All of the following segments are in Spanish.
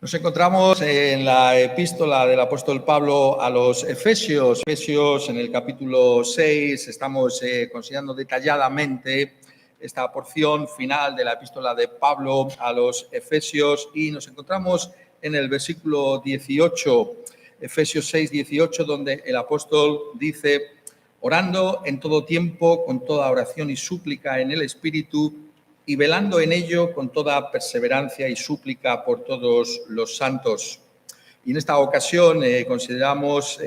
Nos encontramos en la epístola del apóstol Pablo a los Efesios. En el capítulo 6, estamos considerando detalladamente esta porción final de la epístola de Pablo a los Efesios y nos encontramos en el versículo 18, Efesios 6, 18, donde el apóstol dice: orando en todo tiempo, con toda oración y súplica en el Espíritu, y velando en ello con toda perseverancia y súplica por todos los santos. Y en esta ocasión consideramos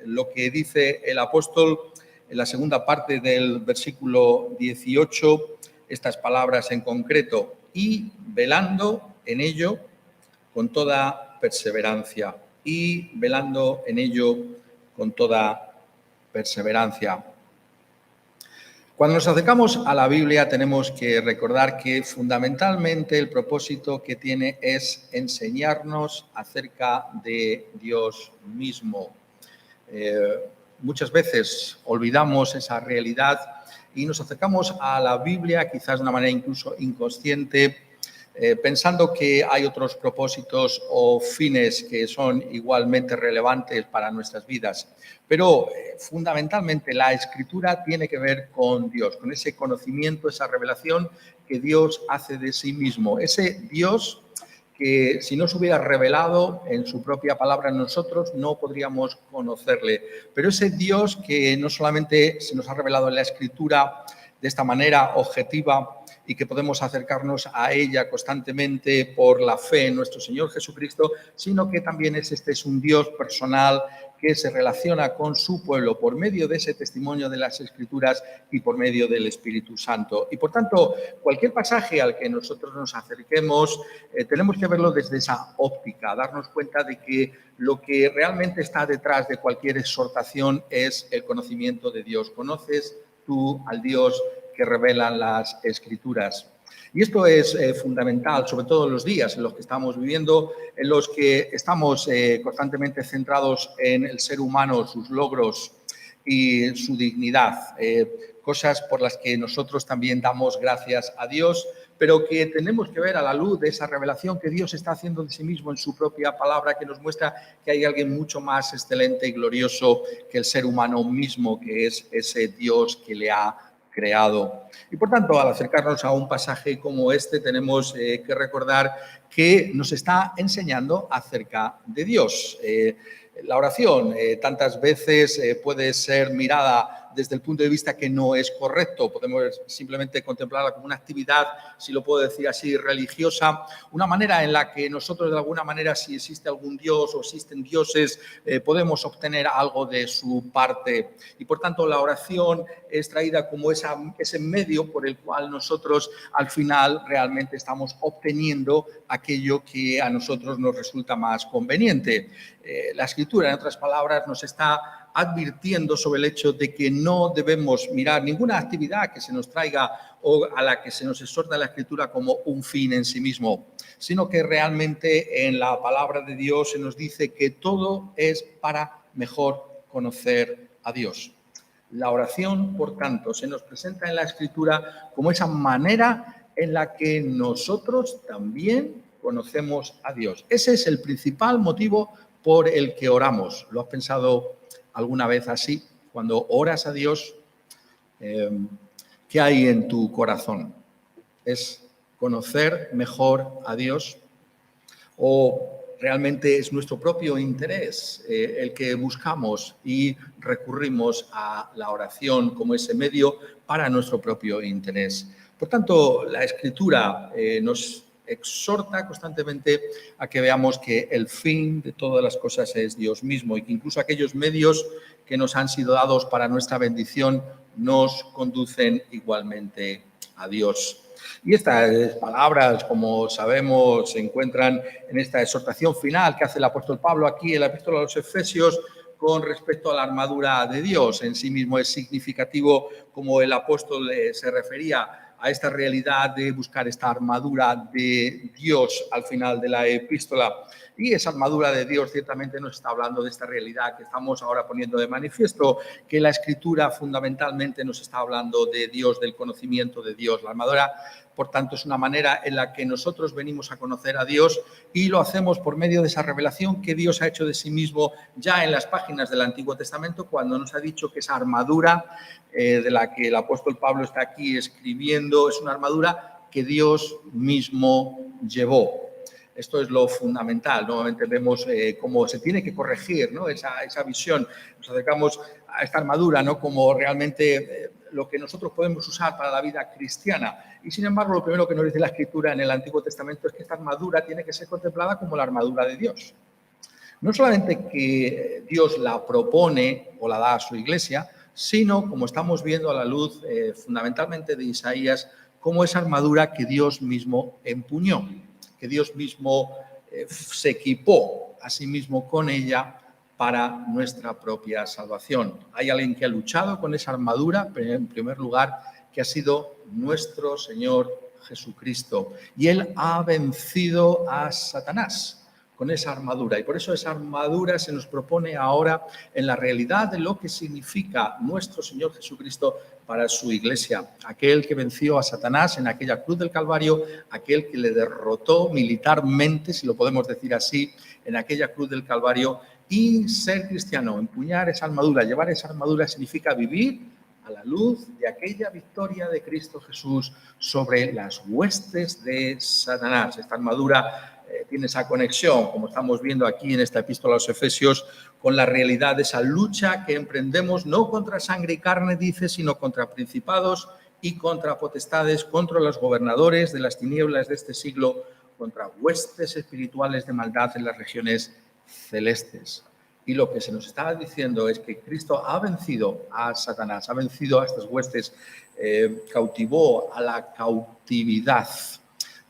lo que dice el apóstol en la segunda parte del versículo 18, estas palabras en concreto: y velando en ello con toda perseverancia. Y velando en ello con toda perseverancia. Cuando nos acercamos a la Biblia tenemos que recordar que fundamentalmente el propósito que tiene es enseñarnos acerca de Dios mismo. Muchas veces olvidamos esa realidad y nos acercamos a la Biblia quizás de una manera incluso inconsciente, pensando que hay otros propósitos o fines que son igualmente relevantes para nuestras vidas. Pero fundamentalmente la Escritura tiene que ver con Dios, con ese conocimiento, esa revelación que Dios hace de sí mismo. Ese Dios que si no se hubiera revelado en su propia palabra en nosotros, no podríamos conocerle. Pero ese Dios que no solamente se nos ha revelado en la Escritura de esta manera objetiva y que podemos acercarnos a ella constantemente por la fe en nuestro Señor Jesucristo, sino que también es un Dios personal que se relaciona con su pueblo por medio de ese testimonio de las Escrituras y por medio del Espíritu Santo. Y por tanto, cualquier pasaje al que nosotros nos acerquemos, tenemos que verlo desde esa óptica, darnos cuenta de que lo que realmente está detrás de cualquier exhortación es el conocimiento de Dios. ¿Conoces tú al Dios que revelan las Escrituras? Y esto es fundamental, sobre todo en los días en los que estamos viviendo, en los que estamos constantemente centrados en el ser humano, sus logros y su dignidad, cosas por las que nosotros también damos gracias a Dios, pero que tenemos que ver a la luz de esa revelación que Dios está haciendo de sí mismo en su propia palabra, que nos muestra que hay alguien mucho más excelente y glorioso que el ser humano mismo, que es ese Dios que le ha creado. Y por tanto, al acercarnos a un pasaje como este, tenemos que recordar que nos está enseñando acerca de Dios. La oración tantas veces puede ser mirada desde el punto de vista que no es correcto. Podemos simplemente contemplarla como una actividad, si lo puedo decir así, religiosa, una manera en la que nosotros de alguna manera, si existe algún dios o existen dioses, podemos obtener algo de su parte. Y por tanto la oración es traída como ese medio por el cual nosotros al final realmente estamos obteniendo aquello que a nosotros nos resulta más conveniente. La Escritura, en otras palabras, nos está advirtiendo sobre el hecho de que no debemos mirar ninguna actividad que se nos traiga o a la que se nos exhorta la Escritura como un fin en sí mismo, sino que realmente en la palabra de Dios se nos dice que todo es para mejor conocer a Dios. La oración, por tanto, se nos presenta en la Escritura como esa manera en la que nosotros también conocemos a Dios. Ese es el principal motivo por el que oramos. ¿Lo has pensado alguna vez así? Cuando oras a Dios, ¿qué hay en tu corazón? ¿Es conocer mejor a Dios? ¿O realmente es nuestro propio interés el que buscamos y recurrimos a la oración como ese medio para nuestro propio interés? Por tanto, la Escritura nos exhorta constantemente a que veamos que el fin de todas las cosas es Dios mismo y que incluso aquellos medios que nos han sido dados para nuestra bendición nos conducen igualmente a Dios. Y estas palabras, como sabemos, se encuentran en esta exhortación final que hace el apóstol Pablo aquí en la epístola a los Efesios con respecto a la armadura de Dios. En sí mismo es significativo como el apóstol se refería a esta realidad de buscar esta armadura de Dios al final de la epístola. Y esa armadura de Dios ciertamente nos está hablando de esta realidad que estamos ahora poniendo de manifiesto, que la Escritura fundamentalmente nos está hablando de Dios, del conocimiento de Dios. La armadura por tanto es una manera en la que nosotros venimos a conocer a Dios y lo hacemos por medio de esa revelación que Dios ha hecho de sí mismo ya en las páginas del Antiguo Testamento, cuando nos ha dicho que esa armadura de la que el apóstol Pablo está aquí escribiendo es una armadura que Dios mismo llevó. Esto es lo fundamental. Nuevamente vemos cómo se tiene que corregir, ¿no? esa visión. Nos acercamos a esta armadura, ¿no? Como realmente lo que nosotros podemos usar para la vida cristiana. Y sin embargo, lo primero que nos dice la Escritura en el Antiguo Testamento es que esta armadura tiene que ser contemplada como la armadura de Dios. No solamente que Dios la propone o la da a su iglesia, sino, como estamos viendo a la luz fundamentalmente de Isaías, como esa armadura que Dios mismo empuñó, que Dios mismo se equipó a sí mismo con ella para nuestra propia salvación. Hay alguien que ha luchado con esa armadura, en primer lugar, que ha sido nuestro Señor Jesucristo. Y Él ha vencido a Satanás con esa armadura. Y por eso esa armadura se nos propone ahora en la realidad de lo que significa nuestro Señor Jesucristo para su iglesia. Aquel que venció a Satanás en aquella cruz del Calvario, aquel que le derrotó militarmente, si lo podemos decir así, en aquella cruz del Calvario. Y ser cristiano, empuñar esa armadura, llevar esa armadura significa vivir a la luz de aquella victoria de Cristo Jesús sobre las huestes de Satanás. Esta armadura tiene esa conexión, como estamos viendo aquí en esta epístola a los Efesios, con la realidad de esa lucha que emprendemos no contra sangre y carne, dice, sino contra principados y contra potestades, contra los gobernadores de las tinieblas de este siglo, contra huestes espirituales de maldad en las regiones celestes. Y lo que se nos está diciendo es que Cristo ha vencido a Satanás, ha vencido a estas huestes, cautivó a la cautividad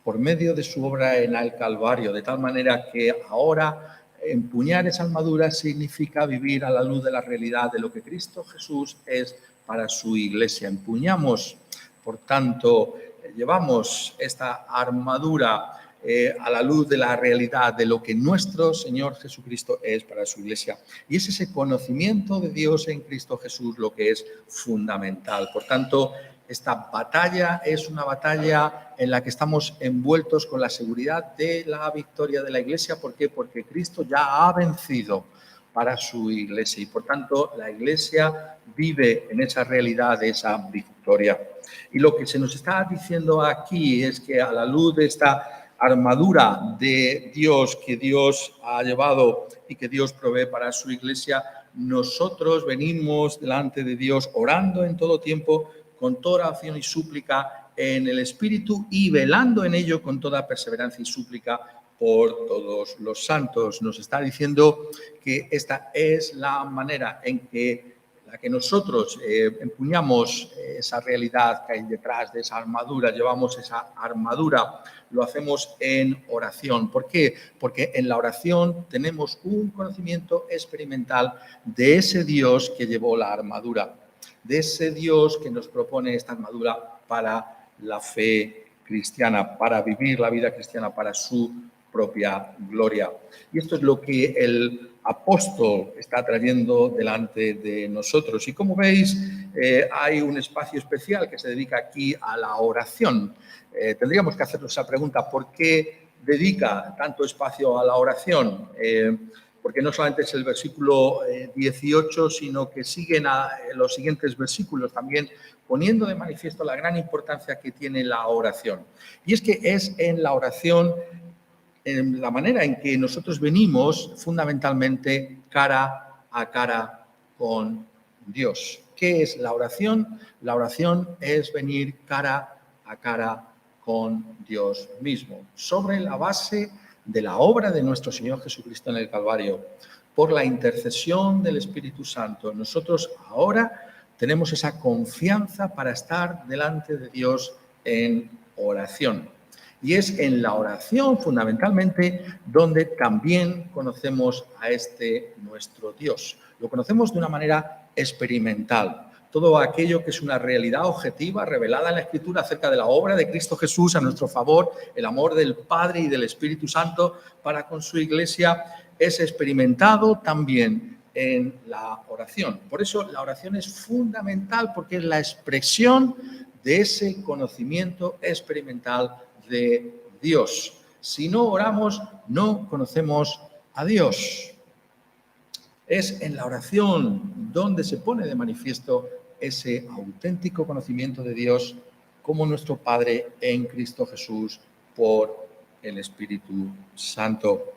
por medio de su obra en el Calvario, de tal manera que ahora empuñar esa armadura significa vivir a la luz de la realidad de lo que Cristo Jesús es para su iglesia. Empuñamos, por tanto, llevamos esta armadura a la luz de la realidad de lo que nuestro Señor Jesucristo es para su iglesia. Y es ese conocimiento de Dios en Cristo Jesús lo que es fundamental. Por tanto, esta batalla es una batalla en la que estamos envueltos con la seguridad de la victoria de la iglesia. ¿Por qué? Porque Cristo ya ha vencido para su iglesia y por tanto la iglesia vive en esa realidad de esa victoria. Y lo que se nos está diciendo aquí es que a la luz de esta armadura de Dios que Dios ha llevado y que Dios provee para su iglesia, nosotros venimos delante de Dios orando en todo tiempo con toda oración y súplica en el Espíritu y velando en ello con toda perseverancia y súplica por todos los santos. Nos está diciendo que esta es la manera en que nosotros empuñamos esa realidad que hay detrás de esa armadura, llevamos esa armadura, lo hacemos en oración. ¿Por qué? Porque en la oración tenemos un conocimiento experimental de ese Dios que llevó la armadura, de ese Dios que nos propone esta armadura para la fe cristiana, para vivir la vida cristiana, para su propia gloria. Y esto es lo que el apóstol está trayendo delante de nosotros. Y como veis, hay un espacio especial que se dedica aquí a la oración. Tendríamos que hacernos esa pregunta, ¿por qué dedica tanto espacio a la oración? Porque no solamente es el versículo 18, sino que siguen los siguientes versículos también poniendo de manifiesto la gran importancia que tiene la oración. Y es que es en la oración, en la manera en que nosotros venimos fundamentalmente cara a cara con Dios. ¿Qué es la oración? La oración es venir cara a cara con Dios mismo, sobre la base de la obra de nuestro Señor Jesucristo en el Calvario, por la intercesión del Espíritu Santo. Nosotros ahora tenemos esa confianza para estar delante de Dios en oración. Y es en la oración fundamentalmente donde también conocemos a este nuestro Dios. Lo conocemos de una manera experimental. Todo aquello que es una realidad objetiva revelada en la Escritura acerca de la obra de Cristo Jesús a nuestro favor, el amor del Padre y del Espíritu Santo para con su iglesia, es experimentado también en la oración. Por eso la oración es fundamental porque es la expresión de ese conocimiento experimental de Dios. Si no oramos, no conocemos a Dios. Es en la oración donde se pone de manifiesto ese auténtico conocimiento de Dios como nuestro Padre en Cristo Jesús por el Espíritu Santo.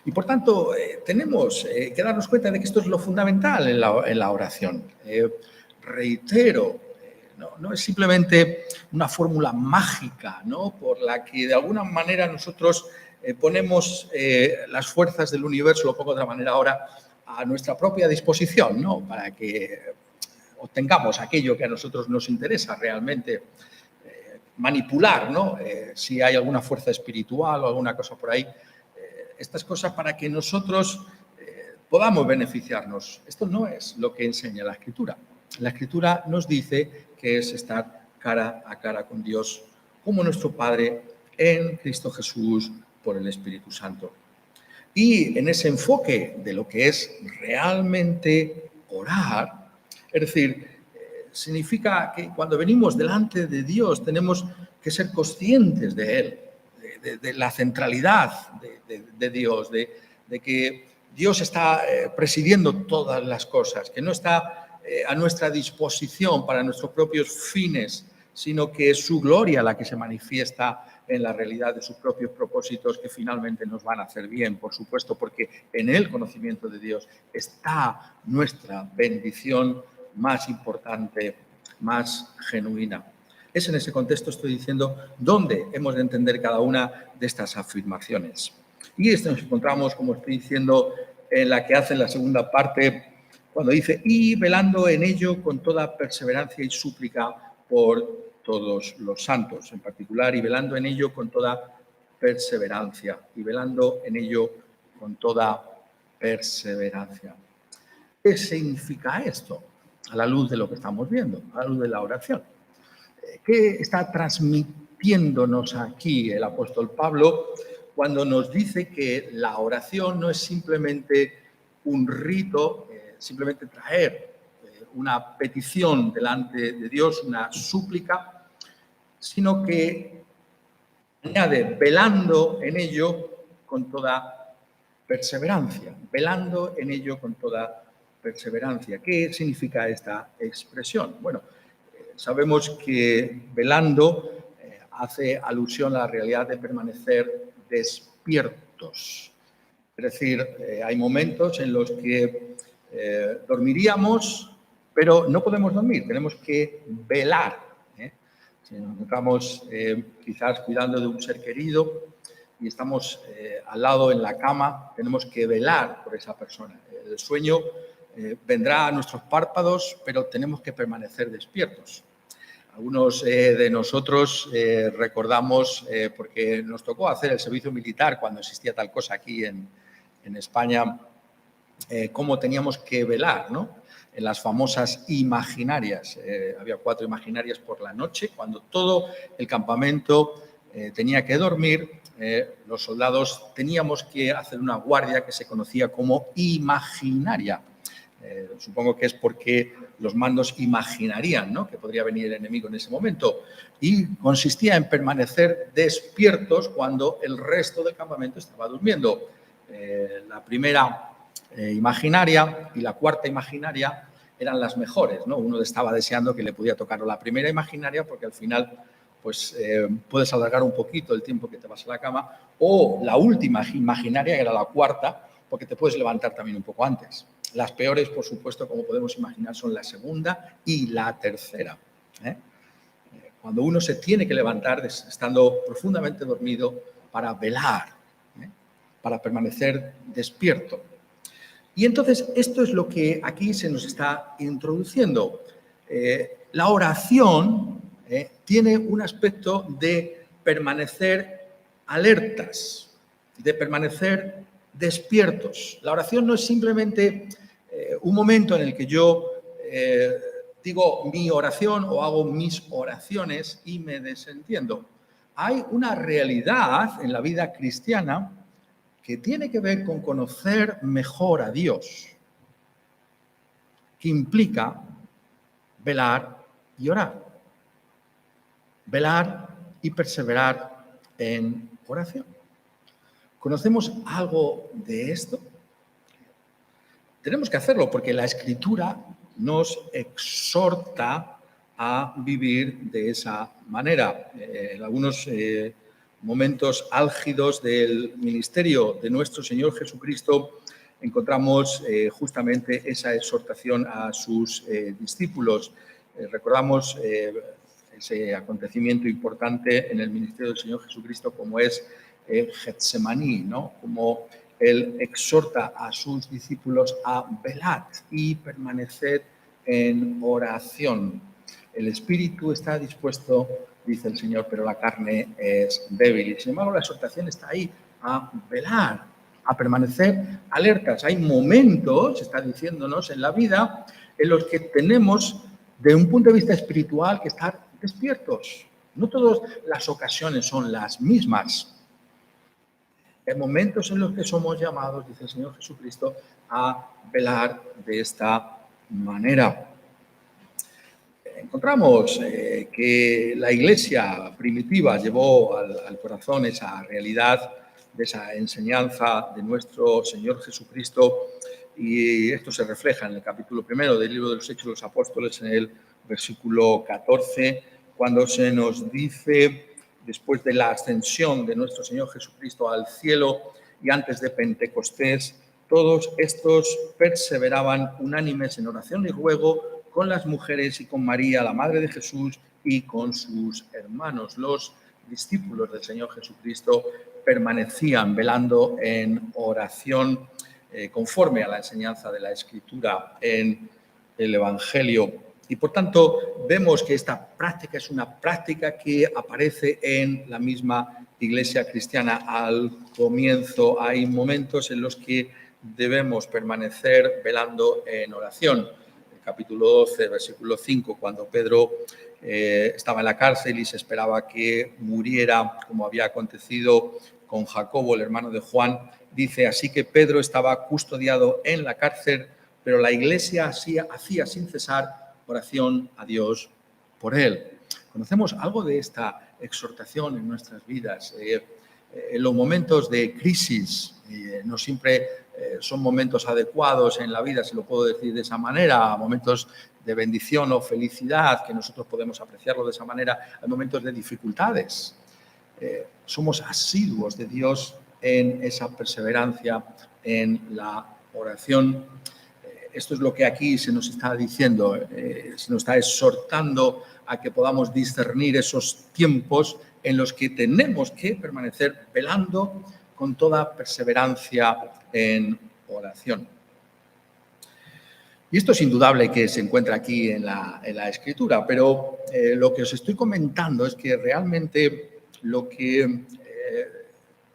Y por tanto, tenemos que darnos cuenta de que esto es lo fundamental en la oración. Reitero, no es simplemente una fórmula mágica, ¿no?, por la que de alguna manera nosotros ponemos las fuerzas del universo, lo pongo de otra manera ahora, a nuestra propia disposición, ¿no?, para que obtengamos aquello que a nosotros nos interesa realmente manipular, ¿no? Si hay alguna fuerza espiritual o alguna cosa por ahí, estas cosas para que nosotros podamos beneficiarnos. Esto no es lo que enseña la Escritura. La Escritura nos dice que es estar cara a cara con Dios como nuestro Padre en Cristo Jesús por el Espíritu Santo. Y en ese enfoque de lo que es realmente orar, es decir, significa que cuando venimos delante de Dios tenemos que ser conscientes de Él, de la centralidad de Dios, de que Dios está presidiendo todas las cosas, que no está a nuestra disposición para nuestros propios fines, sino que es su gloria la que se manifiesta en la realidad de sus propios propósitos que finalmente nos van a hacer bien, por supuesto, porque en el conocimiento de Dios está nuestra bendición más importante, más genuina. Es en ese contexto, estoy diciendo, donde hemos de entender cada una de estas afirmaciones. Y esto nos encontramos, como estoy diciendo, en la que hace la segunda parte, cuando dice, y velando en ello con toda perseverancia y súplica por todos los santos, en particular, y velando en ello con toda perseverancia, y velando en ello con toda perseverancia. ¿Qué significa esto? A la luz de lo que estamos viendo, a la luz de la oración. ¿Qué está transmitiéndonos aquí el apóstol Pablo cuando nos dice que la oración no es simplemente un rito, simplemente traer una petición delante de Dios, una súplica, sino que añade velando en ello con toda perseverancia, velando en ello con toda perseverancia? ¿Qué significa esta expresión? Bueno, sabemos que velando hace alusión a la realidad de permanecer despiertos. Es decir, hay momentos en los que dormiríamos, pero no podemos dormir, tenemos que velar. Si nos encontramos quizás cuidando de un ser querido y estamos al lado en la cama, tenemos que velar por esa persona. El sueño vendrá a nuestros párpados, pero tenemos que permanecer despiertos. Algunos de nosotros recordamos, porque nos tocó hacer el servicio militar cuando existía tal cosa aquí en España, cómo teníamos que velar, ¿no?, en las famosas imaginarias. Había 4 imaginarias por la noche. Cuando todo el campamento tenía que dormir, los soldados teníamos que hacer una guardia que se conocía como imaginaria. Supongo que es porque los mandos imaginarían, ¿no?, que podría venir el enemigo en ese momento. Y consistía en permanecer despiertos cuando el resto del campamento estaba durmiendo. La primera imaginaria y la cuarta imaginaria eran las mejores, ¿no? Uno estaba deseando que le pudiera tocar la primera imaginaria porque al final pues, puedes alargar un poquito el tiempo que te vas a la cama, o la última imaginaria, que era la cuarta, porque te puedes levantar también un poco antes. Las peores, por supuesto, como podemos imaginar, son la segunda y la tercera. Cuando uno se tiene que levantar estando profundamente dormido para velar, para permanecer despierto. Y entonces esto es lo que aquí se nos está introduciendo. La oración tiene un aspecto de permanecer alertas, de permanecer despiertos. La oración no es simplemente un momento en el que yo digo mi oración o hago mis oraciones y me desentiendo. Hay una realidad en la vida cristiana que tiene que ver con conocer mejor a Dios, que implica velar y orar. velar y perseverar en oración. ¿Conocemos algo de esto? Tenemos que hacerlo porque la Escritura nos exhorta a vivir de esa manera. En algunos momentos álgidos del ministerio de nuestro Señor Jesucristo encontramos justamente esa exhortación a sus discípulos. Recordamos ese acontecimiento importante en el ministerio del Señor Jesucristo como es Getsemaní, ¿no? Como Él exhorta a sus discípulos a velar y permanecer en oración. El espíritu está dispuesto, dice el Señor, pero la carne es débil. Y sin embargo, la exhortación está ahí, a velar, a permanecer alertas. Hay momentos, está diciéndonos, en la vida en los que tenemos, de un punto de vista espiritual, que estar despiertos. No todas las ocasiones son las mismas. Hay momentos en los que somos llamados, dice el Señor Jesucristo, a velar de esta manera. Encontramos que la Iglesia primitiva llevó al corazón esa realidad de esa enseñanza de nuestro Señor Jesucristo, y esto se refleja en el capítulo 1 del libro de los Hechos de los Apóstoles, en el versículo 14, cuando se nos dice: después de la ascensión de nuestro Señor Jesucristo al cielo y antes de Pentecostés, todos estos perseveraban unánimes en oración y ruego con las mujeres y con María, la Madre de Jesús, y con sus hermanos. Los discípulos del Señor Jesucristo permanecían velando en oración conforme a la enseñanza de la Escritura en el Evangelio. Y por tanto, vemos que esta práctica es una práctica que aparece en la misma Iglesia cristiana. Al comienzo hay momentos en los que debemos permanecer velando en oración. El capítulo 12, versículo 5, cuando Pedro estaba en la cárcel y se esperaba que muriera, como había acontecido con Jacobo, el hermano de Juan, dice: así que Pedro estaba custodiado en la cárcel, pero la Iglesia hacía sin cesar oración a Dios por él. Conocemos algo de esta exhortación en nuestras vidas. En los momentos de crisis, no siempre son momentos adecuados en la vida, si lo puedo decir de esa manera, momentos de bendición o felicidad, que nosotros podemos apreciarlo de esa manera, hay momentos de dificultades. Somos asiduos de Dios en esa perseverancia, en la oración. Esto es lo que aquí se nos está diciendo, se nos está exhortando a que podamos discernir esos tiempos en los que tenemos que permanecer velando con toda perseverancia en oración. Y esto es indudable que se encuentra aquí en la Escritura, pero lo que os estoy comentando es que realmente lo que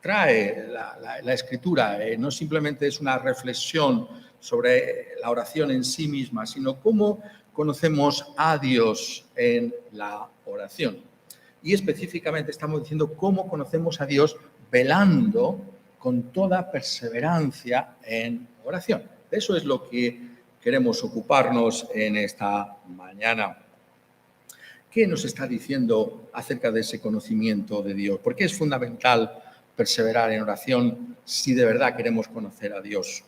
trae la Escritura no simplemente es una reflexión sobre la oración en sí misma, sino cómo conocemos a Dios en la oración. Y específicamente estamos diciendo cómo conocemos a Dios velando con toda perseverancia en oración. Eso es lo que queremos ocuparnos en esta mañana. ¿Qué nos está diciendo acerca de ese conocimiento de Dios? ¿Por qué es fundamental perseverar en oración si de verdad queremos conocer a Dios?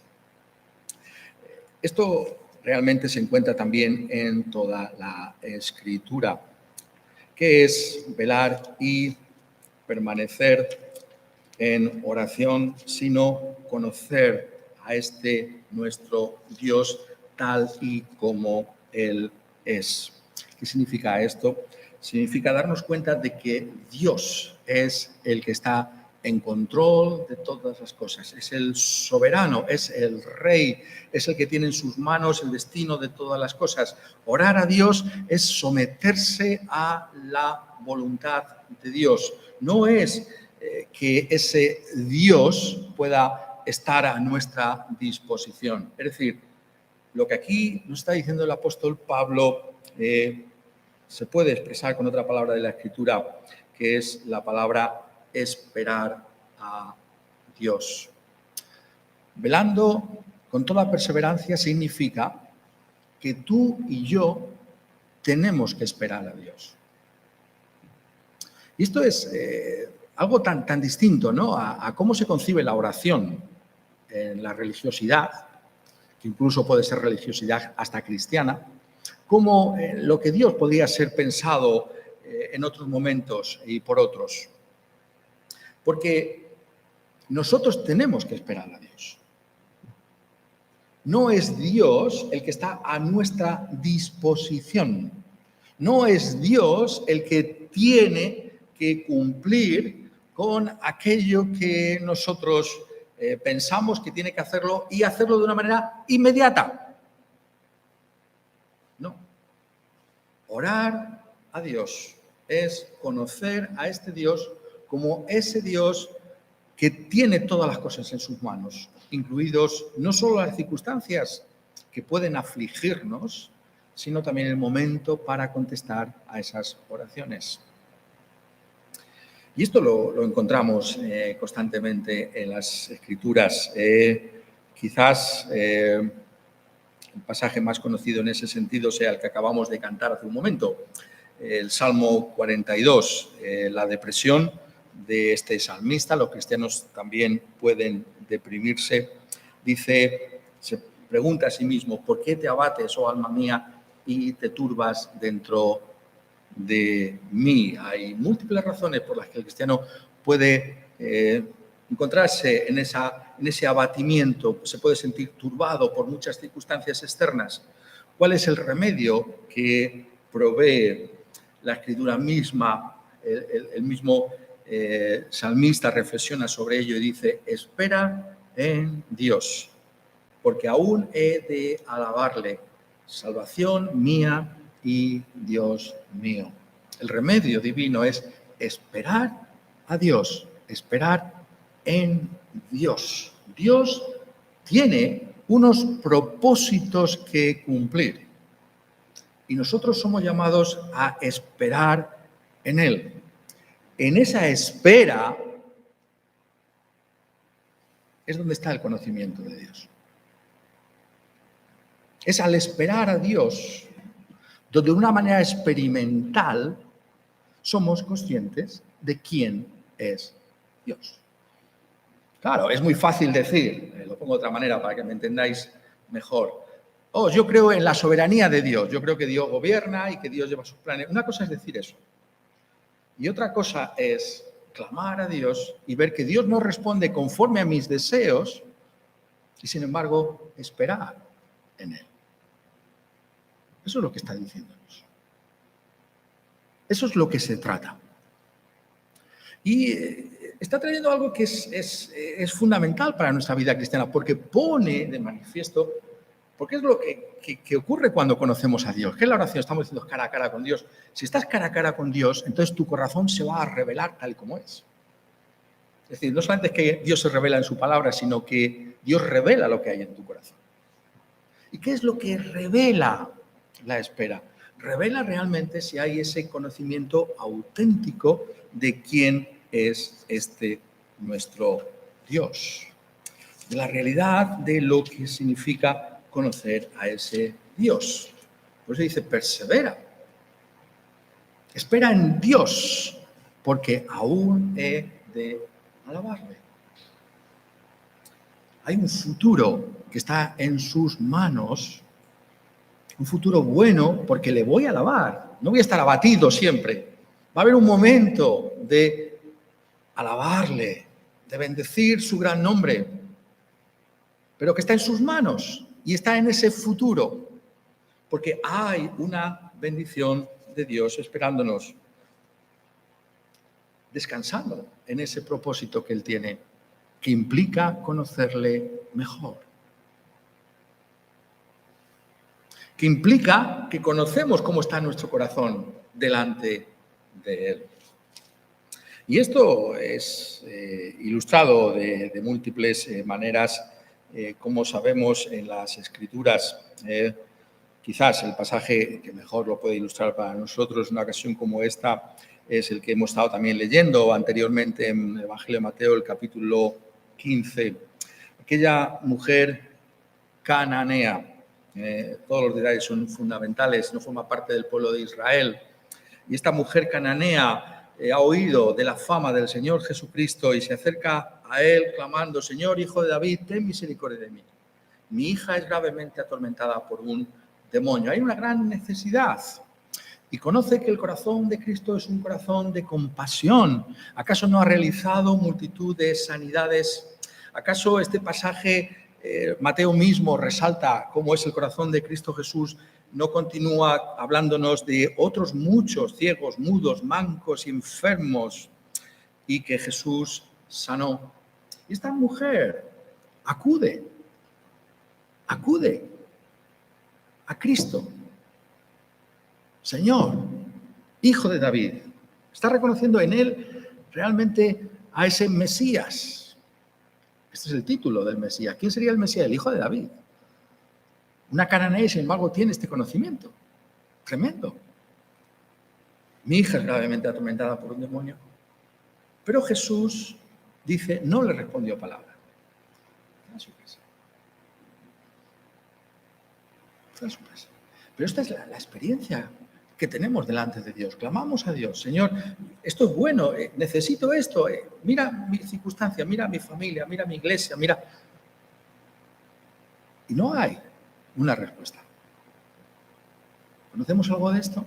Esto realmente se encuentra también en toda la Escritura. ¿Qué es velar y permanecer en oración sino conocer a este nuestro Dios tal y como Él es? ¿Qué significa esto? Significa darnos cuenta de que Dios es el que está en control de todas las cosas. Es el soberano, es el rey, es el que tiene en sus manos el destino de todas las cosas. Orar a Dios es someterse a la voluntad de Dios. No es que ese Dios pueda estar a nuestra disposición. Es decir, lo que aquí nos está diciendo el apóstol Pablo se puede expresar con otra palabra de la Escritura, que es la palabra esperar a Dios. Velando con toda perseverancia significa que tú y yo tenemos que esperar a Dios. Y esto es algo tan distinto, ¿no?, a cómo se concibe la oración en la religiosidad, que incluso puede ser religiosidad hasta cristiana, como lo que Dios podría ser pensado en otros momentos y por otros. Porque nosotros tenemos que esperar a Dios. No es Dios el que está a nuestra disposición. No es Dios el que tiene que cumplir con aquello que nosotros pensamos que tiene que hacerlo y hacerlo de una manera inmediata. No. Orar a Dios es conocer a este Dios como ese Dios que tiene todas las cosas en sus manos, incluidos no solo las circunstancias que pueden afligirnos, sino también el momento para contestar a esas oraciones. Y esto lo encontramos constantemente en las Escrituras. Quizás el pasaje más conocido en ese sentido sea el que acabamos de cantar hace un momento, el Salmo 42, la depresión de este salmista. Los cristianos también pueden deprimirse. Dice, se pregunta a sí mismo, ¿por qué te abates, oh alma mía, y te turbas dentro de mí? Hay múltiples razones por las que el cristiano puede encontrarse en ese abatimiento, se puede sentir turbado por muchas circunstancias externas. ¿Cuál es el remedio que provee la Escritura misma? El mismo salmista reflexiona sobre ello y dice, espera en Dios, porque aún he de alabarle, salvación mía y Dios mío. El remedio divino es esperar a Dios, esperar en Dios. Dios tiene unos propósitos que cumplir y nosotros somos llamados a esperar en Él. En esa espera es donde está el conocimiento de Dios. Es al esperar a Dios donde de una manera experimental somos conscientes de quién es Dios. Claro, es muy fácil decir, lo pongo de otra manera para que me entendáis mejor. Oh, yo creo en la soberanía de Dios, yo creo que Dios gobierna y que Dios lleva sus planes. Una cosa es decir eso. Y otra cosa es clamar a Dios y ver que Dios no responde conforme a mis deseos y, sin embargo, esperar en Él. Eso es lo que está diciéndonos. Eso es lo que se trata. Y está trayendo algo que es fundamental para nuestra vida cristiana, porque pone de manifiesto, porque es lo que ocurre cuando conocemos a Dios. ¿Qué es la oración? Estamos diciendo cara a cara con Dios. Si estás cara a cara con Dios, entonces tu corazón se va a revelar tal como es. Es decir, no solamente es que Dios se revela en su palabra, sino que Dios revela lo que hay en tu corazón. ¿Y qué es lo que revela la espera? Revela realmente si hay ese conocimiento auténtico de quién es este nuestro Dios, de la realidad de lo que significa conocer a ese Dios. Por eso dice, persevera, espera en Dios, porque aún he de alabarle. Hay un futuro que está en sus manos, un futuro bueno, porque le voy a alabar. No voy a estar abatido siempre. Va a haber un momento de alabarle, de bendecir su gran nombre, pero que está en sus manos y está en ese futuro, porque hay una bendición de Dios esperándonos, descansando en ese propósito que Él tiene, que implica conocerle mejor, que implica que conocemos cómo está nuestro corazón delante de Él. Y esto es ilustrado de múltiples maneras, como sabemos en las Escrituras. Quizás el pasaje que mejor lo puede ilustrar para nosotros en una ocasión como esta es el que hemos estado también leyendo anteriormente en el Evangelio de Mateo, el capítulo 15. Aquella mujer cananea, todos los detalles son fundamentales, no forma parte del pueblo de Israel. Y esta mujer cananea ha oído de la fama del Señor Jesucristo y se acerca a él clamando: Señor, Hijo de David, ten misericordia de mí. Mi hija es gravemente atormentada por un demonio. Hay una gran necesidad. Y conoce que el corazón de Cristo es un corazón de compasión. ¿Acaso no ha realizado multitud de sanidades? ¿Acaso este pasaje, Mateo mismo resalta cómo es el corazón de Cristo Jesús? ¿No continúa hablándonos de otros muchos ciegos, mudos, mancos y enfermos y que Jesús sanó? Y esta mujer acude a Cristo. Señor, Hijo de David. Está reconociendo en él realmente a ese Mesías. Este es el título del Mesías. ¿Quién sería el Mesías? El Hijo de David. Una cananea, sin embargo, tiene este conocimiento. Tremendo. Mi hija es gravemente atormentada por un demonio. Pero Jesús dice, no le respondió palabra. Una sorpresa. Una sorpresa. Pero esta es la experiencia que tenemos delante de Dios. Clamamos a Dios: Señor, esto es bueno, necesito esto, mira mi circunstancia, mira mi familia, mira mi iglesia, mira. Y no hay una respuesta. ¿Conocemos algo de esto?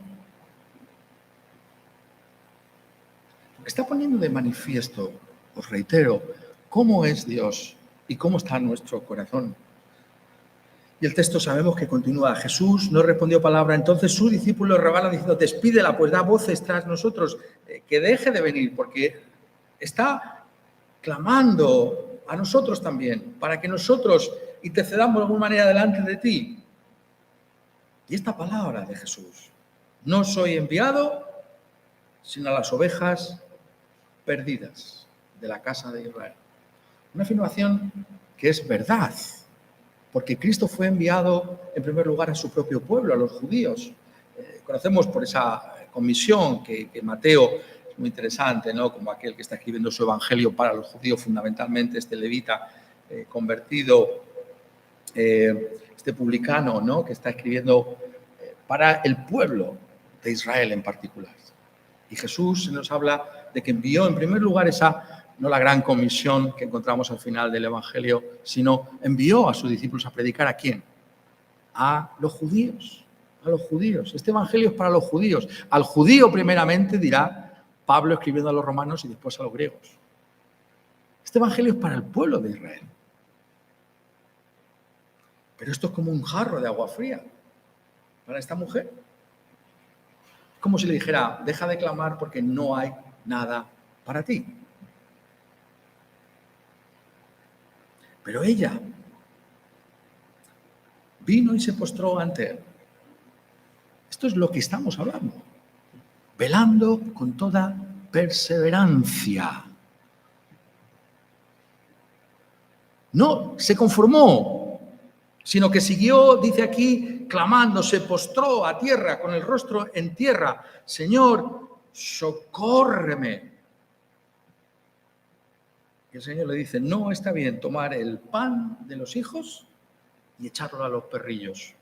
Porque está poniendo de manifiesto, os reitero, cómo es Dios y cómo está nuestro corazón. Y el texto sabemos que continúa: Jesús no respondió palabra. Entonces sus discípulos rebalan diciendo: despídela, pues da voces tras nosotros, que deje de venir, porque está clamando a nosotros también, para que nosotros intercedamos de alguna manera delante de ti. Y esta palabra de Jesús: no soy enviado sino a las ovejas perdidas de la casa de Israel. Una afirmación que es verdad, porque Cristo fue enviado en primer lugar a su propio pueblo, a los judíos. Conocemos por esa comisión que Mateo, es muy interesante, ¿no? Como aquel que está escribiendo su evangelio para los judíos, fundamentalmente este levita convertido, este publicano, ¿no? Que está escribiendo para el pueblo de Israel en particular. Y Jesús nos habla de que envió en primer lugar no la gran comisión que encontramos al final del Evangelio, sino envió a sus discípulos a predicar. ¿A quién? A los judíos. A los judíos. Este Evangelio es para los judíos. Al judío primeramente, dirá Pablo escribiendo a los romanos, y después a los griegos. Este Evangelio es para el pueblo de Israel. Pero esto es como un jarro de agua fría para esta mujer. Como si le dijera: deja de clamar porque no hay nada para ti. Pero ella vino y se postró ante él. Esto es lo que estamos hablando. Velando con toda perseverancia. No se conformó, sino que siguió, dice aquí, clamando, se postró a tierra, con el rostro en tierra: Señor, socórreme. Y el Señor le dice: no está bien tomar el pan de los hijos y echarlo a los perrillos.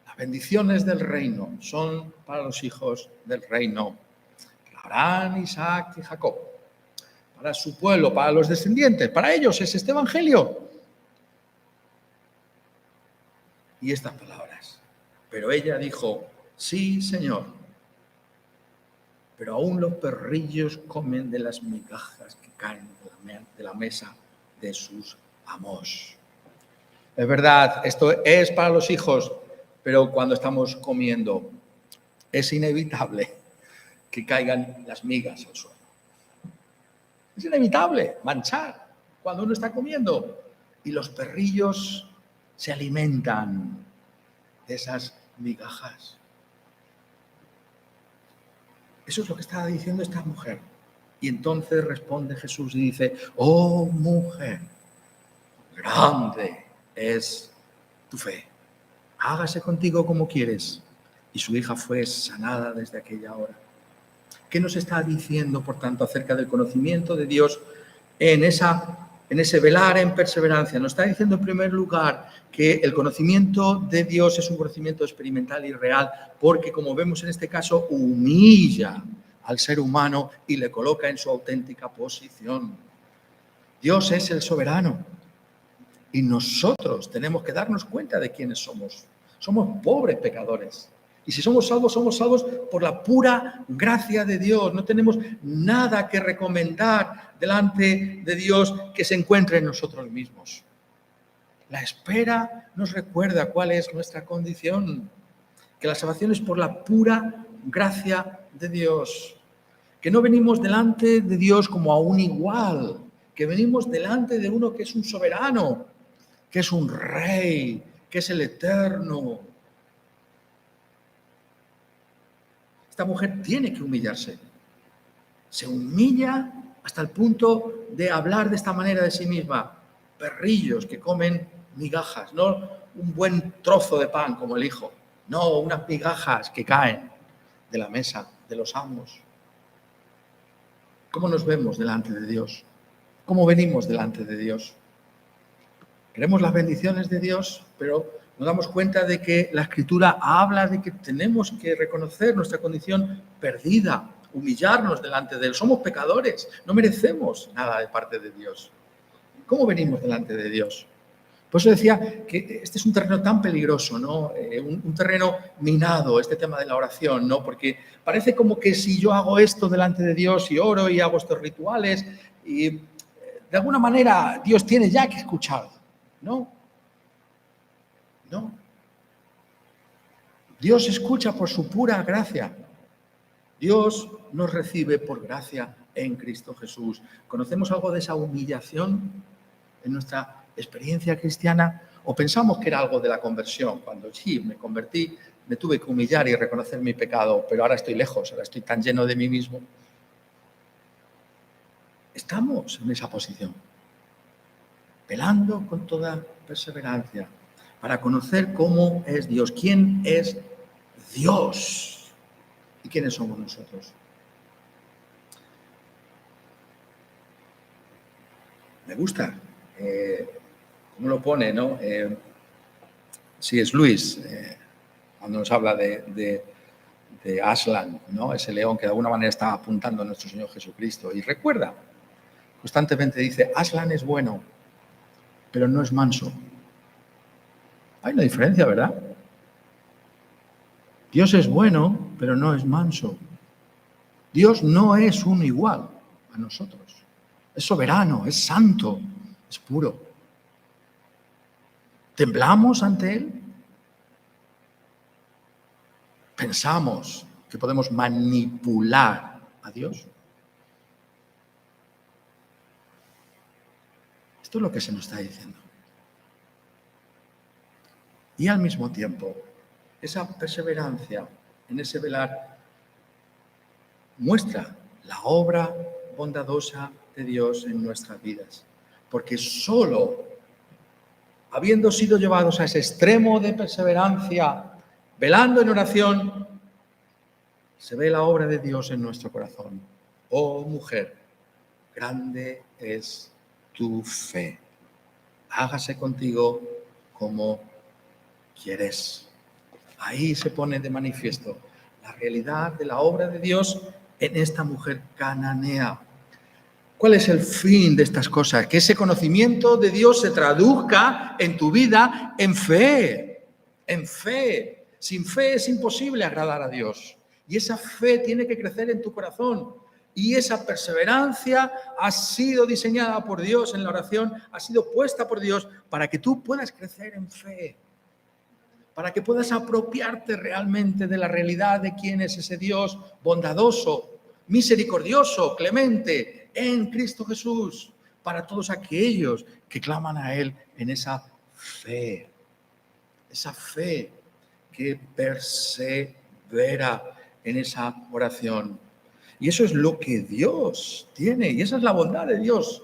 Las bendiciones del reino son para los hijos del reino, para Abraham, Isaac y Jacob, para su pueblo, para los descendientes. Para ellos es este evangelio. Y estas palabras: pero ella dijo: sí, Señor, pero aún los perrillos comen de las migajas que caen de la mesa de sus amos. Es verdad, esto es para los hijos, pero cuando estamos comiendo es inevitable que caigan las migas al suelo. Es inevitable manchar cuando uno está comiendo, y los perrillos se alimentan de esas migajas. Eso es lo que estaba diciendo esta mujer. Y entonces responde Jesús y dice: oh mujer, grande es tu fe. Hágase contigo como quieres. Y su hija fue sanada desde aquella hora. ¿Qué nos está diciendo, por tanto, acerca del conocimiento de Dios en ese velar en perseverancia? Nos está diciendo, en primer lugar, que el conocimiento de Dios es un conocimiento experimental y real, porque, como vemos en este caso, humilla al ser humano y le coloca en su auténtica posición. Dios es el soberano y nosotros tenemos que darnos cuenta de quiénes somos. Somos pobres pecadores. Y si somos salvos por la pura gracia de Dios. No tenemos nada que recomendar delante de Dios que se encuentre en nosotros mismos. La espera nos recuerda cuál es nuestra condición, que la salvación es por la pura gracia de Dios, que no venimos delante de Dios como a un igual, que venimos delante de uno que es un soberano, que es un rey, que es el eterno. Esta mujer tiene que humillarse. Se humilla hasta el punto de hablar de esta manera de sí misma. Perrillos que comen migajas, no un buen trozo de pan como el hijo, no unas migajas que caen de la mesa de los amos. ¿Cómo nos vemos delante de Dios? ¿Cómo venimos delante de Dios? Queremos las bendiciones de Dios, pero nos damos cuenta de que la Escritura habla de que tenemos que reconocer nuestra condición perdida, humillarnos delante de Él. Somos pecadores, no merecemos nada de parte de Dios. ¿Cómo venimos delante de Dios? Por eso decía que este es un terreno tan peligroso, ¿no? Un terreno minado, este tema de la oración, ¿no? Porque parece como que si yo hago esto delante de Dios y oro y hago estos rituales, y de alguna manera Dios tiene ya que escuchar, ¿no? No. Dios escucha por su pura gracia. Dios nos recibe por gracia en Cristo Jesús. ¿Conocemos algo de esa humillación en nuestra experiencia cristiana? ¿O pensamos que era algo de la conversión? Cuando sí, me convertí, me tuve que humillar y reconocer mi pecado, pero ahora estoy lejos, ahora estoy tan lleno de mí mismo. Estamos en esa posición, velando con toda perseverancia para conocer cómo es Dios, quién es Dios y quiénes somos nosotros. Me gusta cómo lo pone, ¿no? Sí, es Luis, cuando nos habla de Aslan, ¿no? Ese león que de alguna manera está apuntando a nuestro Señor Jesucristo. Y recuerda, constantemente dice, Aslan es bueno, pero no es manso. Hay una diferencia, ¿verdad? Dios es bueno, pero no es manso. Dios no es uno igual a nosotros. Es soberano, es santo, es puro. ¿Temblamos ante Él? ¿Pensamos que podemos manipular a Dios? Esto es lo que se nos está diciendo. Y al mismo tiempo, esa perseverancia en ese velar muestra la obra bondadosa de Dios en nuestras vidas. Porque solo habiendo sido llevados a ese extremo de perseverancia, velando en oración, se ve la obra de Dios en nuestro corazón. Oh mujer, grande es tu fe. Hágase contigo como quieres. Ahí se pone de manifiesto la realidad de la obra de Dios en esta mujer cananea. ¿Cuál es el fin de estas cosas? Que ese conocimiento de Dios se traduzca en tu vida en fe. En fe. Sin fe es imposible agradar a Dios. Y esa fe tiene que crecer en tu corazón. Y esa perseverancia ha sido diseñada por Dios en la oración, ha sido puesta por Dios para que tú puedas crecer en fe. Para que puedas apropiarte realmente de la realidad de quién es ese Dios bondadoso, misericordioso, clemente, en Cristo Jesús, para todos aquellos que claman a Él en esa fe que persevera en esa oración. Y eso es lo que Dios tiene, y esa es la bondad de Dios.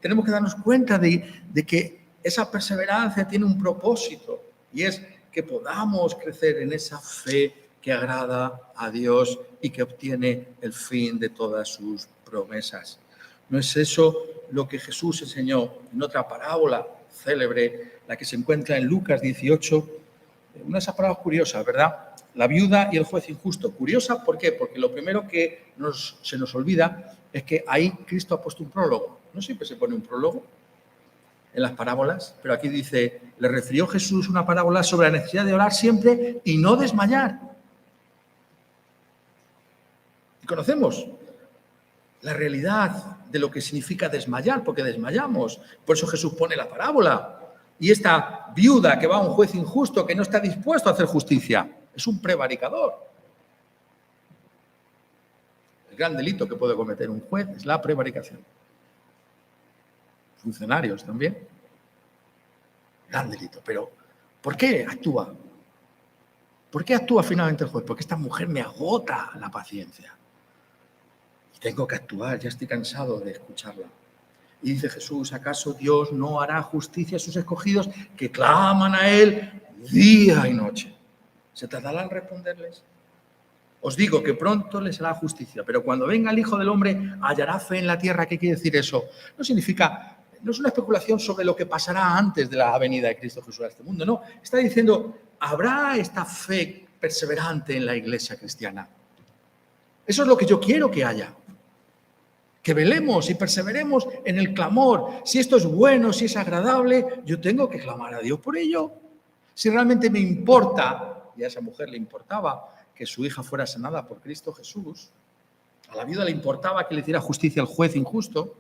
Tenemos que darnos cuenta de que esa perseverancia tiene un propósito, y es que podamos crecer en esa fe que agrada a Dios y que obtiene el fin de todas sus promesas. ¿No es eso lo que Jesús enseñó en otra parábola célebre, la que se encuentra en Lucas 18, Una de esas palabras curiosas, ¿verdad? La viuda y el juez injusto. Curiosa, ¿por qué? Porque lo primero que se nos olvida es que ahí Cristo ha puesto un prólogo. No siempre se pone un prólogo en las parábolas, pero aquí dice, le refirió Jesús una parábola sobre la necesidad de orar siempre y no desmayar. Y conocemos la realidad de lo que significa desmayar, porque desmayamos. Por eso Jesús pone la parábola. Y esta viuda que va a un juez injusto, que no está dispuesto a hacer justicia, es un prevaricador. El gran delito que puede cometer un juez es la prevaricación. Funcionarios también. Gran delito. Pero, ¿por qué actúa? ¿Por qué actúa finalmente el juez? Porque esta mujer me agota la paciencia. Y tengo que actuar, ya estoy cansado de escucharla. Y dice Jesús, ¿acaso Dios no hará justicia a sus escogidos que claman a Él día y noche? ¿Se tardará en responderles? Os digo que pronto les hará justicia, pero cuando venga el Hijo del Hombre, hallará fe en la tierra. ¿Qué quiere decir eso? No significa, no es una especulación sobre lo que pasará antes de la venida de Cristo Jesús a este mundo, no. Está diciendo, ¿habrá esta fe perseverante en la iglesia cristiana? Eso es lo que yo quiero que haya. Que velemos y perseveremos en el clamor. Si esto es bueno, si es agradable, yo tengo que clamar a Dios por ello. Si realmente me importa, y a esa mujer le importaba que su hija fuera sanada por Cristo Jesús, a la viuda le importaba que le hiciera justicia al juez injusto,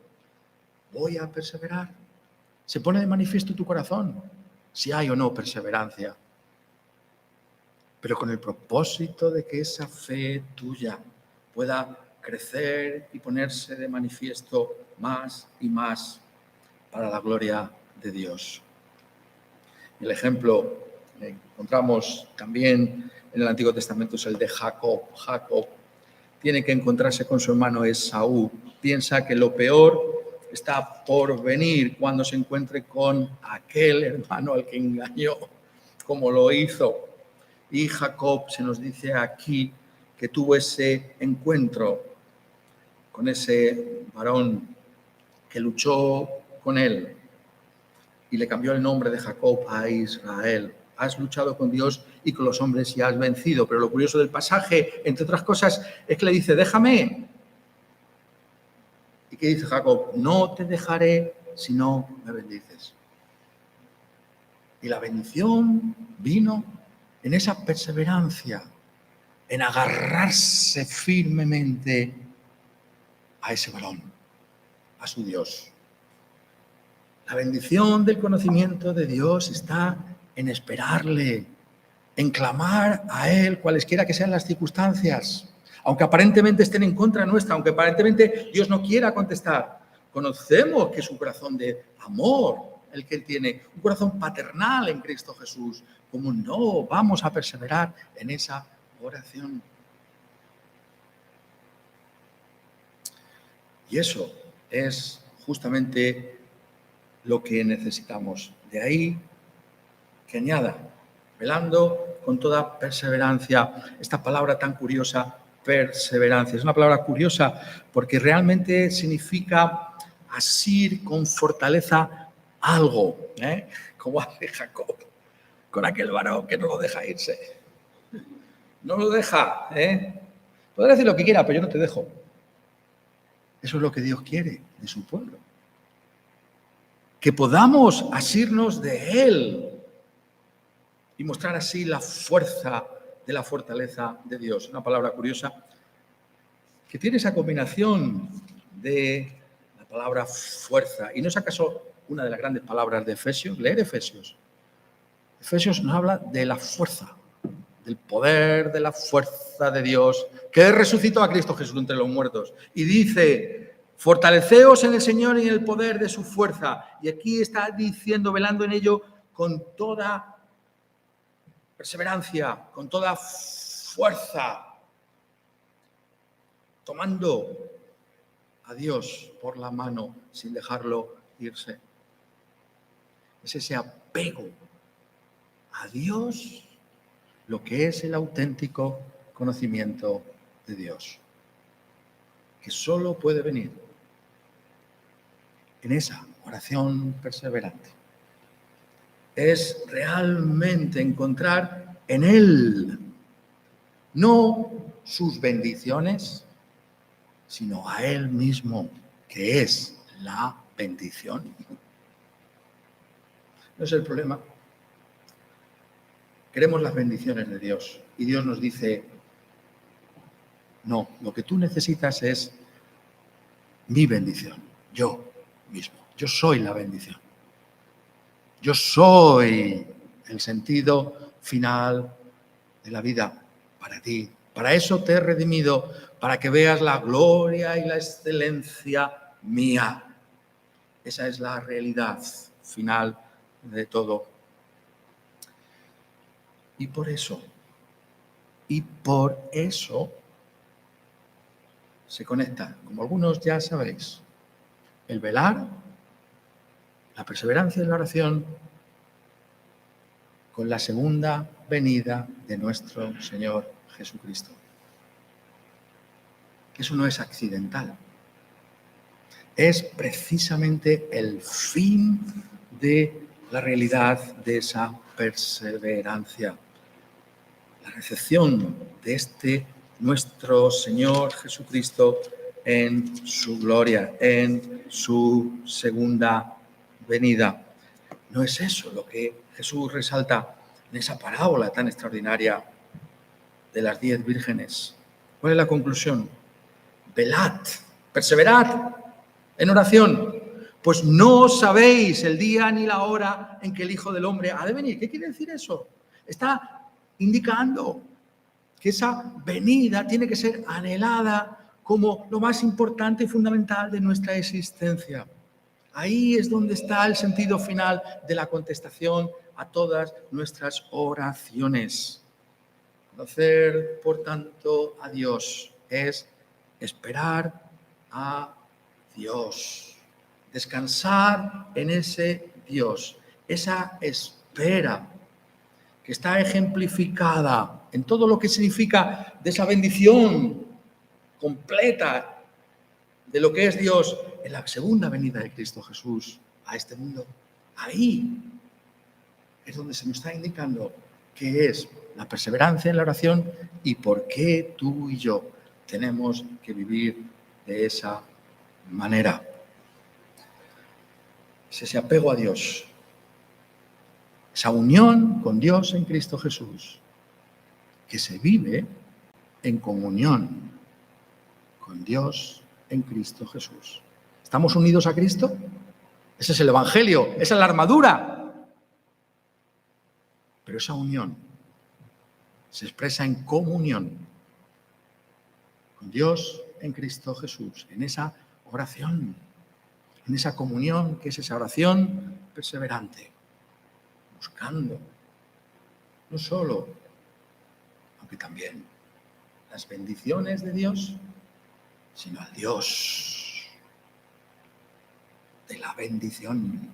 voy a perseverar. Se pone de manifiesto tu corazón si hay o no perseverancia, pero con el propósito de que esa fe tuya pueda crecer y ponerse de manifiesto más y más para la gloria de Dios. El ejemplo que encontramos también en el Antiguo Testamento es el de Jacob. Jacob tiene que encontrarse con su hermano Esaú. Piensa que lo peor está por venir cuando se encuentre con aquel hermano al que engañó, como lo hizo. Y Jacob se nos dice aquí que tuvo ese encuentro con ese varón que luchó con él y le cambió el nombre de Jacob a Israel. Has luchado con Dios y con los hombres y has vencido. Pero lo curioso del pasaje, entre otras cosas, es que le dice, déjame. ¿Y qué dice Jacob? No te dejaré si no me bendices. Y la bendición vino en esa perseverancia, en agarrarse firmemente a ese varón, a su Dios. La bendición del conocimiento de Dios está en esperarle, en clamar a Él, cualesquiera que sean las circunstancias, aunque aparentemente estén en contra nuestra, aunque aparentemente Dios no quiera contestar. Conocemos que es un corazón de amor el que Él tiene, un corazón paternal en Cristo Jesús. ¿Cómo no vamos a perseverar en esa oración? Y eso es justamente lo que necesitamos. De ahí que añada, velando con toda perseverancia, esta palabra tan curiosa, perseverancia. Es una palabra curiosa porque realmente significa asir con fortaleza algo, como hace Jacob con aquel varón que no lo deja irse. No lo deja. Podrá decir lo que quiera, pero yo no te dejo. Eso es lo que Dios quiere de su pueblo. Que podamos asirnos de Él y mostrar así la fuerza de la fortaleza de Dios. Una palabra curiosa que tiene esa combinación de la palabra fuerza. ¿Y no es acaso una de las grandes palabras de Efesios? Leer Efesios. Efesios nos habla de la fuerza, del poder de la fuerza de Dios, que resucitó a Cristo Jesús entre los muertos. Y dice, fortaleceos en el Señor y en el poder de su fuerza. Y aquí está diciendo, velando en ello con toda perseverancia, con toda fuerza, tomando a Dios por la mano sin dejarlo irse. Es ese apego a Dios lo que es el auténtico conocimiento de Dios, que solo puede venir en esa oración perseverante. Es realmente encontrar en Él. No sus bendiciones, sino a Él mismo, que es la bendición. No es el problema. Queremos las bendiciones de Dios y Dios nos dice, no, lo que tú necesitas es mi bendición, yo mismo. Yo soy la bendición. Yo soy el sentido final de la vida para ti. Para eso te he redimido, para que veas la gloria y la excelencia mía. Esa es la realidad final de todo. Y por eso se conecta, como algunos ya sabéis, el velar, la perseverancia en la oración, con la segunda venida de nuestro Señor Jesucristo. Eso no es accidental. Es precisamente el fin de la realidad de esa perseverancia. La recepción de nuestro Señor Jesucristo en su gloria, en su segunda venida. ¿No es eso lo que Jesús resalta en esa parábola tan extraordinaria de las 10 vírgenes? ¿Cuál es la conclusión? Velad, perseverad en oración, pues no sabéis el día ni la hora en que el Hijo del Hombre ha de venir. ¿Qué quiere decir eso? Está indicando que esa venida tiene que ser anhelada como lo más importante y fundamental de nuestra existencia. Ahí es donde está el sentido final de la contestación a todas nuestras oraciones. Conocer, por tanto, a Dios es esperar a Dios, descansar en ese Dios, esa espera que está ejemplificada en todo lo que significa de esa bendición completa de lo que es Dios en la segunda venida de Cristo Jesús a este mundo. Ahí es donde se nos está indicando qué es la perseverancia en la oración y por qué tú y yo tenemos que vivir de esa manera. Es ese apego a Dios, esa unión con Dios en Cristo Jesús, que se vive en comunión con Dios en Cristo Jesús. ¿Estamos unidos a Cristo? Ese es el Evangelio, esa es la armadura. Pero esa unión se expresa en comunión con Dios en Cristo Jesús, en esa oración, en esa comunión que es esa oración perseverante, buscando no solo, aunque también, las bendiciones de Dios, sino al Dios de la bendición,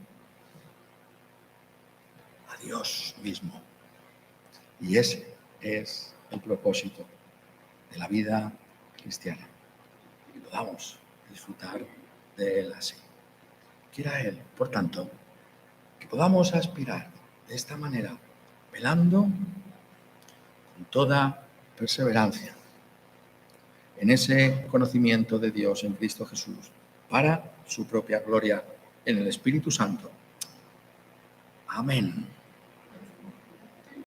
a Dios mismo. Y ese es el propósito de la vida cristiana. Y podamos disfrutar de él así. Quiera Él, por tanto, que podamos aspirar de esta manera, velando con toda perseverancia en ese conocimiento de Dios en Cristo Jesús, para su propia gloria en el Espíritu Santo. Amén.